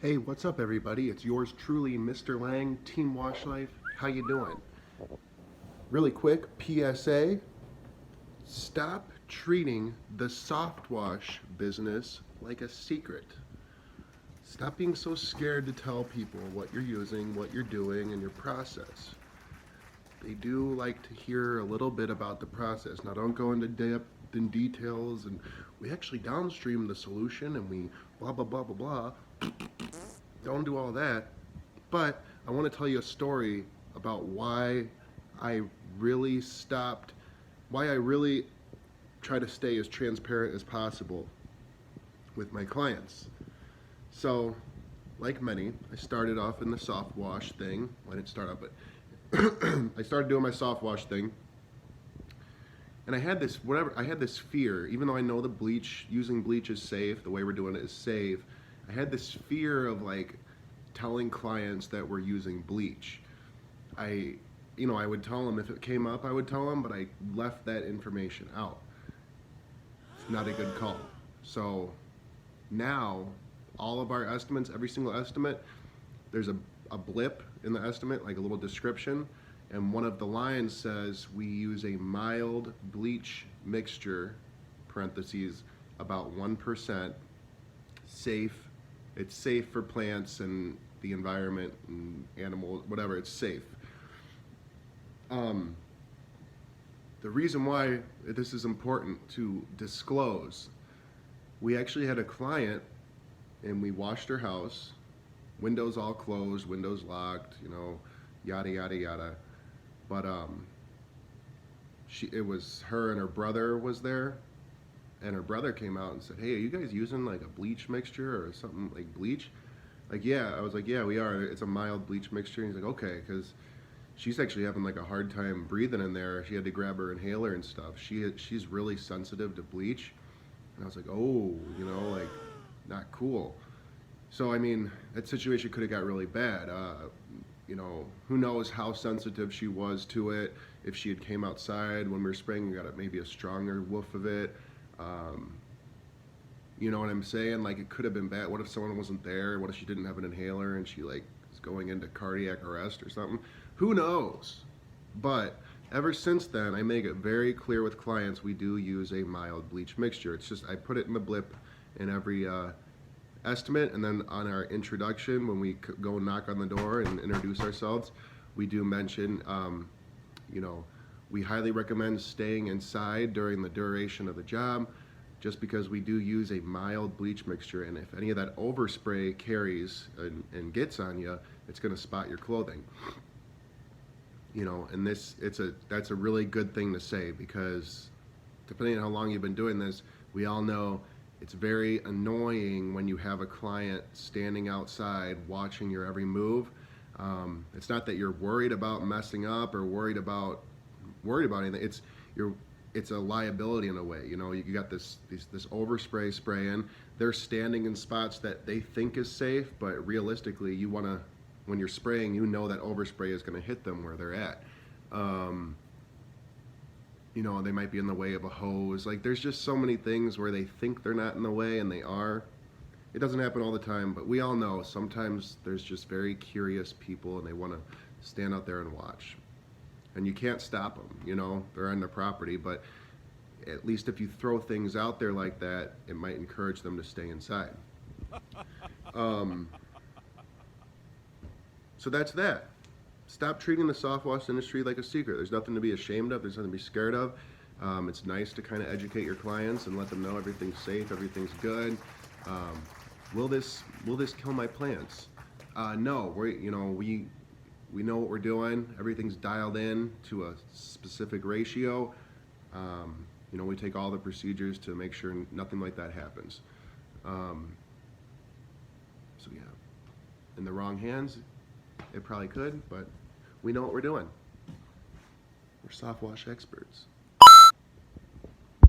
Hey, what's up everybody? It's yours truly, Mr. Lang, Team Wash Life. How you doing? Really quick, PSA, stop treating the soft wash business like a secret. Stop being so scared to tell people what you're using, what you're doing, and your process. They do like to hear a little bit about the process. Now don't go into depth and details and we actually downstream the solution and we blah blah blah blah blah. Don't do all that, but I want to tell you a story about why I really stopped, why I really try to stay as transparent as possible with my clients. So, like many, I started off in the soft wash thing. Well, I didn't start off, but I started doing my soft wash thing. And I had this fear, even though I know using bleach is safe, the way we're doing it is safe, I had this fear of like telling clients that we're using bleach. I would tell them if it came up, I would tell them, but I left that information out. It's not a good call. So now all of our estimates, every single estimate, there's a blip in the estimate, like a little description, and one of the lines says we use a mild bleach mixture, parentheses, about 1%, safe. It's safe for plants and the environment and animals, whatever, it's safe. The reason why this is important to disclose, we actually had a client and we washed her house, windows all closed, windows locked, yada, yada, yada. But it was her and her brother was there. And her brother came out and said, hey, are you guys using like a bleach mixture or something like bleach? Like, yeah. I was like, yeah, we are. It's a mild bleach mixture. And he's like, okay, because she's actually having like a hard time breathing in there. She had to grab her inhaler and stuff. She's really sensitive to bleach. And I was like, oh, like not cool. So, I mean, that situation could have got really bad. Who knows how sensitive she was to it. If she had came outside when we were spraying and got maybe a stronger whiff of it. You know what I'm saying? Like, it could have been bad. What if someone wasn't there? What if she didn't have an inhaler and she like is going into cardiac arrest or something? Who knows? But ever since then, I make it very clear with clients we do use a mild bleach mixture. It's just I put it in the blip in every estimate, and then on our introduction when we go knock on the door and introduce ourselves, we do mention we highly recommend staying inside during the duration of the job, just because we do use a mild bleach mixture, and if any of that overspray carries and gets on you, it's going to spot your clothing. And that's a really good thing to say, because depending on how long you've been doing this, we all know it's very annoying when you have a client standing outside watching your every move. It's not that you're worried about messing up or worried about anything. It's a liability in a way. You got this overspray spraying. They're standing in spots that they think is safe, but realistically, when you're spraying, that overspray is going to hit them where they're at. They might be in the way of a hose. Like, there's just so many things where they think they're not in the way and they are. It doesn't happen all the time, but we all know sometimes there's just very curious people and they want to stand out there and watch. And you can't stop them, they're on their property, but at least if you throw things out there like that, it might encourage them to stay inside. So that's that. Stop treating the soft wash industry like a secret. There's nothing to be ashamed of. There's nothing to be scared of. It's nice to kind of educate your clients and let them know everything's safe, everything's good. Will this kill my plants? No. We know what we're doing. Everything's dialed in to a specific ratio. We take all the procedures to make sure nothing like that happens. So yeah, in the wrong hands, it probably could, but we know what we're doing. We're soft wash experts.